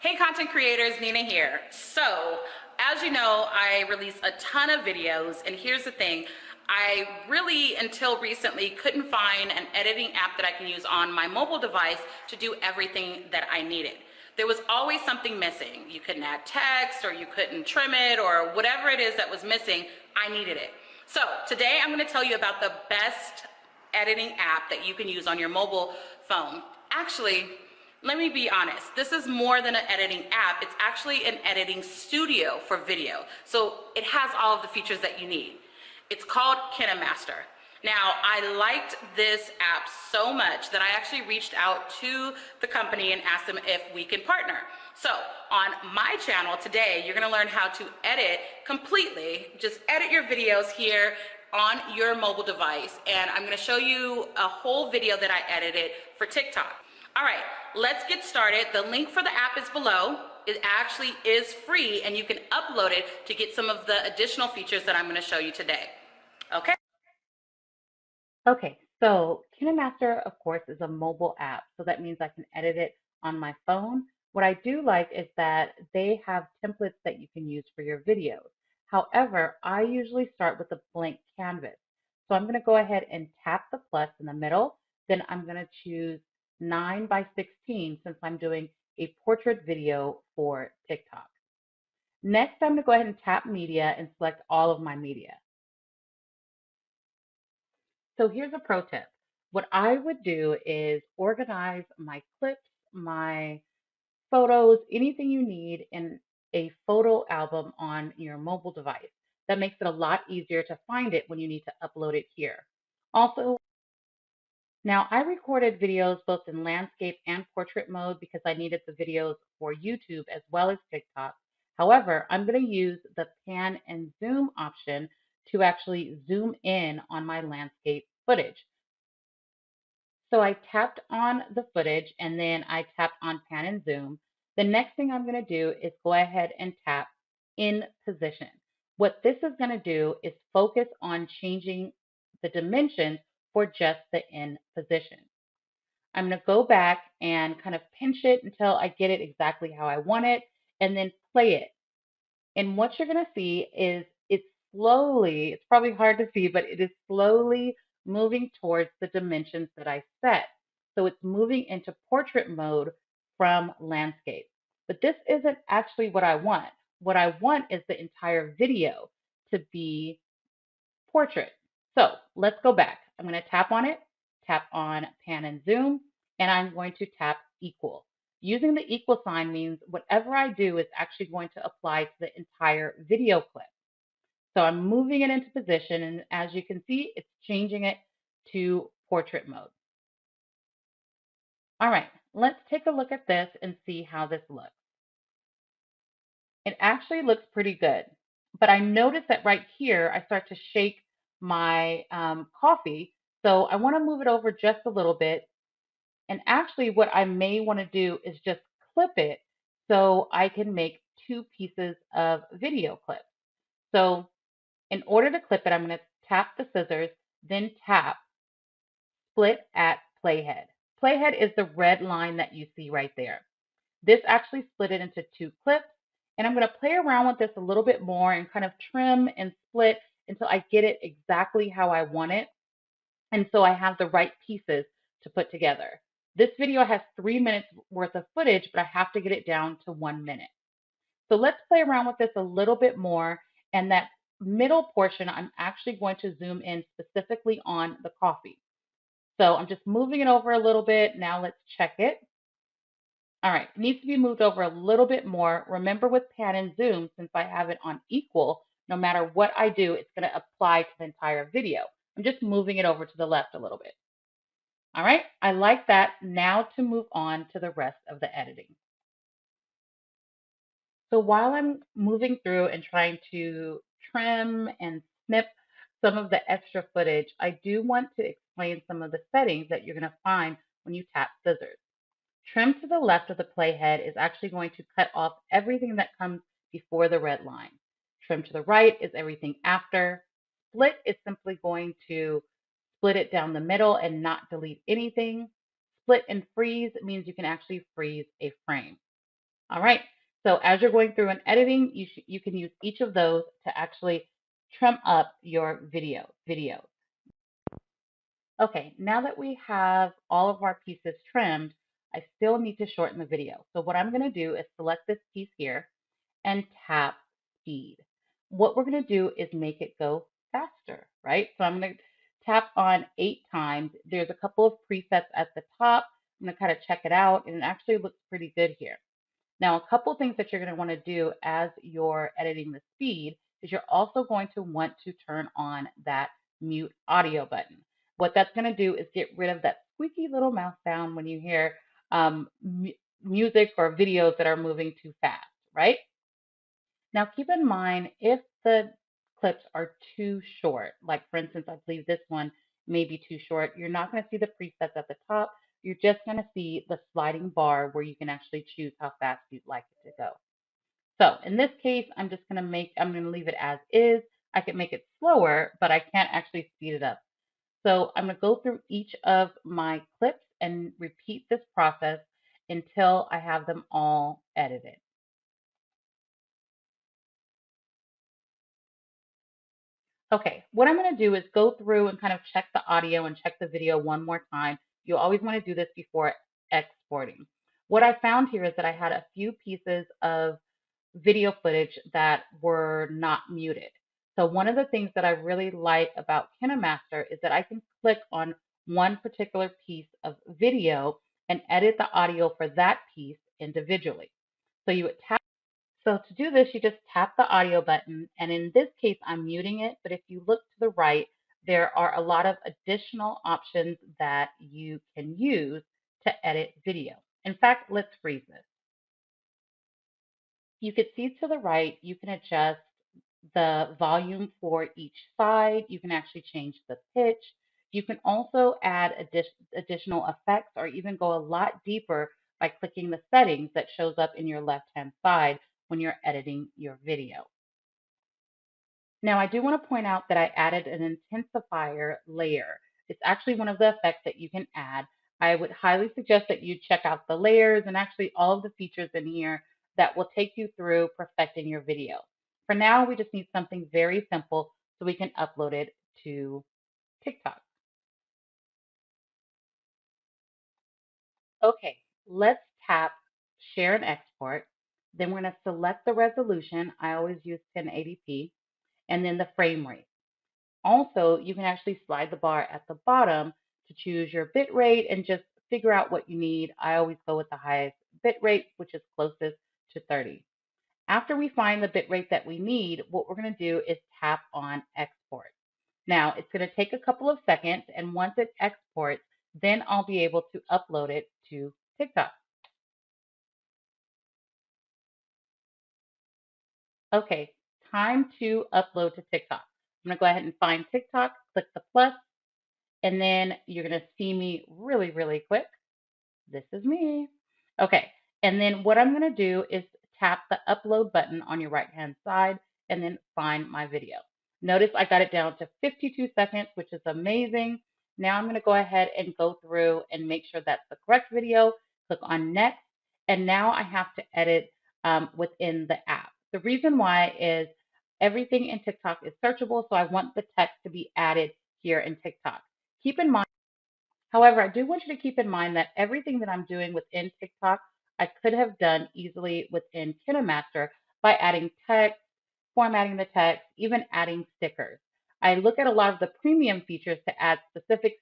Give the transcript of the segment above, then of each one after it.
Hey content creators, Nina here. So, as you know, I release a ton of videos, and here's the thing. I really, until recently, couldn't find an editing app that I can use on my mobile device to do everything that I needed. There was always something missing. You couldn't add text, or you couldn't trim it, or whatever it is that was missing, I needed it. So, today I'm going to tell you about the best editing app that you can use on your mobile phone. Actually, let me be honest, this is more than an editing app. It's actually an editing studio for video. So it has all of the features that you need. It's called kenamaster. Now, I liked this app so much that I actually reached out to the company and asked them if we can partner. So on my channel today, you're gonna learn how to edit completely, just edit your videos here on your mobile device. And I'm gonna show you a whole video that I edited for TikTok. All right, let's get started. The link for the app is below. It actually is free, and you can upload it to get some of the additional features that I'm going to show you today. Okay? Okay, so kenamaster, of course, is a mobile app, so that means I can edit it on my phone. What I do like is that they have templates that you can use for your videos. However, I usually start with a blank canvas. So I'm going to go ahead and tap the plus in the middle. Then I'm going to choose 9 by 16 since I'm doing a portrait video for TikTok. Next, I'm going to go ahead and tap media and select all of my media. So here's a pro tip. What I would do is organize my clips, my photos, anything you need in a photo album on your mobile device. That makes it a lot easier to find it when you need to upload it here. Also, now I recorded videos both in landscape and portrait mode because I needed the videos for YouTube as well as TikTok. However, I'm going to use the pan and zoom option to actually zoom in on my landscape footage. So I tapped on the footage and then I tapped on pan and zoom. The next thing I'm going to do is go ahead and tap in position. What this is going to do is focus on changing the dimensions for just the in position. I'm going to go back and kind of pinch it until I get it exactly how I want it and then play it. And what you're going to see is it's probably hard to see, but it is slowly moving towards the dimensions that I set. So it's moving into portrait mode from landscape. But this isn't actually what I want. What I want is the entire video to be portrait. So let's go back. I'm going to tap on it, tap on pan and zoom, and I'm going to tap equal. Using the equal sign means whatever I do is actually going to apply to the entire video clip. So I'm moving it into position, and as you can see, it's changing it to portrait mode. All right, let's take a look at this and see how this looks. It actually looks pretty good, but I notice that right here, I start to shake my coffee. So I want to move it over just a little bit. And actually what I may want to do is just clip it so I can make two pieces of video clips. So in order to clip it, I'm going to tap the scissors, then tap split at playhead. Playhead is the red line that you see right there. This actually split it into two clips, and I'm going to play around with this a little bit more and kind of trim and split until I get it exactly how I want it. And so I have the right pieces to put together. This video has 3 minutes worth of footage, but I have to get it down to 1 minute. So let's play around with this a little bit more. And that middle portion, I'm actually going to zoom in specifically on the coffee. So I'm just moving it over a little bit. Now let's check it. All right, it needs to be moved over a little bit more. Remember with pan and zoom, since I have it on equal, no matter what I do, it's going to apply to the entire video. I'm just moving it over to the left a little bit. All right, I like that. Now to move on to the rest of the editing. So while I'm moving through and trying to trim and snip some of the extra footage, I do want to explain some of the settings that you're going to find when you tap scissors. Trim to the left of the playhead is actually going to cut off everything that comes before the red line. Trim to the right is everything after. Split is simply going to split it down the middle and not delete anything. Split and freeze means you can actually freeze a frame. All right. So as you're going through and editing, you can use each of those to actually trim up your video. Okay, now that we have all of our pieces trimmed, I still need to shorten the video. So what I'm going to do is select this piece here and tap speed. What we're going to do is make it go faster, right? So I'm going to tap on 8 times. There's a couple of presets at the top. I'm going to kind of check it out, and it actually looks pretty good here. Now, a couple things that you're going to want to do as you're editing the speed is you're also going to want to turn on that mute audio button. What that's going to do is get rid of that squeaky little mouse sound when you hear music or videos that are moving too fast, right? Now, keep in mind if the clips are too short, like for instance, I believe this one may be too short, you're not going to see the presets at the top. You're just going to see the sliding bar where you can actually choose how fast you'd like it to go. So in this case, I'm going to leave it as is. I can make it slower, but I can't actually speed it up. So I'm going to go through each of my clips and repeat this process until I have them all edited. Okay, what I'm going to do is go through and kind of check the audio and check the video one more time. You always want to do this before exporting. What I found here is that I had a few pieces of video footage that were not muted. So one of the things that I really like about KineMaster is that I can click on one particular piece of video and edit the audio for that piece individually. So you would tap. So to do this, you just tap the audio button, and in this case, I'm muting it, but if you look to the right, there are a lot of additional options that you can use to edit video. In fact, let's freeze this. You can see to the right, you can adjust the volume for each side. You can actually change the pitch. You can also add additional effects or even go a lot deeper by clicking the settings that shows up in your left-hand side when you're editing your video. Now, I do want to point out that I added an intensifier layer. It's actually one of the effects that you can add. I would highly suggest that you check out the layers and actually all of the features in here that will take you through perfecting your video. For now, we just need something very simple so we can upload it to TikTok. Okay, let's tap Share and Export. Then we're going to select the resolution. I always use 1080p, and then the frame rate. Also, you can actually slide the bar at the bottom to choose your bit rate and just figure out what you need. I always go with the highest bit rate, which is closest to 30. After we find the bit rate that we need, what we're going to do is tap on export. Now, it's going to take a couple of seconds, and once it exports, then I'll be able to upload it to TikTok. Okay, time to upload to TikTok. I'm going to go ahead and find TikTok, click the plus, and then you're going to see me really, really quick. This is me. Okay. And then what I'm going to do is tap the upload button on your right hand side and then find my video. Notice I got it down to 52 seconds, which is amazing. Now I'm going to go ahead and go through and make sure that's the correct video. Click on next. And now I have to edit within the app. The reason why is everything in TikTok is searchable. So I want the text to be added here in TikTok. Keep in mind, However, I do want you to keep in mind that everything that I'm doing within TikTok, I could have done easily within KineMaster by adding text, formatting the text, even adding stickers. I look at a lot of the premium features to add specific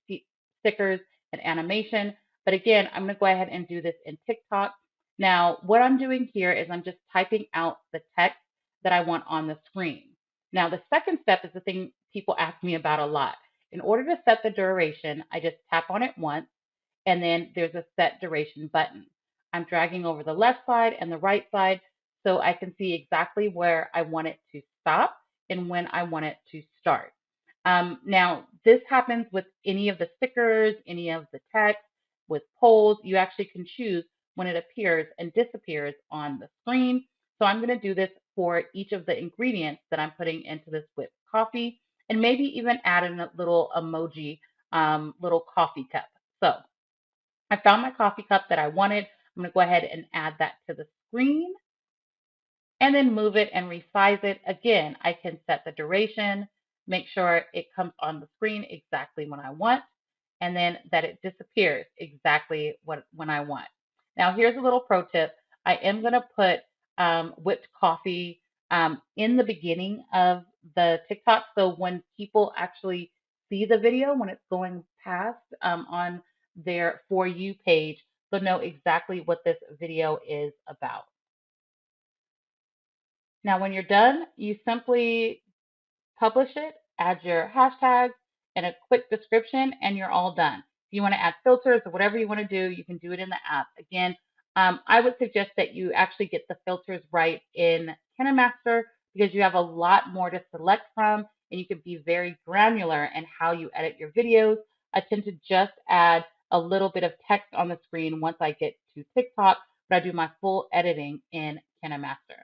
stickers and animation, but again, I'm going to go ahead and do this in TikTok. Now, what I'm doing here is I'm just typing out the text that I want on the screen. Now, the second step is the thing people ask me about a lot. In order to set the duration, I just tap on it once, and then there's a set duration button. I'm dragging over the left side and the right side so I can see exactly where I want it to stop and when I want it to start. Now, this happens with any of the stickers, any of the text, with polls. You actually can choose when it appears and disappears on the screen. So I'm going to do this for each of the ingredients that I'm putting into this whipped coffee and maybe even add in a little emoji, little coffee cup. So I found my coffee cup that I wanted. I'm going to go ahead and add that to the screen and then move it and resize it. Again, I can set the duration, make sure it comes on the screen exactly when I want, and then that it disappears exactly when I want. Now, here's a little pro tip. I am going to put whipped coffee in the beginning of the TikTok. So when people actually see the video, when it's going past on their For You page, they'll know exactly what this video is about. Now, when you're done, you simply publish it, add your hashtags and a quick description, and you're all done. If you want to add filters or whatever you want to do, you can do it in the app. Again, I would suggest that you actually get the filters right in KineMaster because you have a lot more to select from and you can be very granular in how you edit your videos. I tend to just add a little bit of text on the screen once I get to TikTok, but I do my full editing in KineMaster.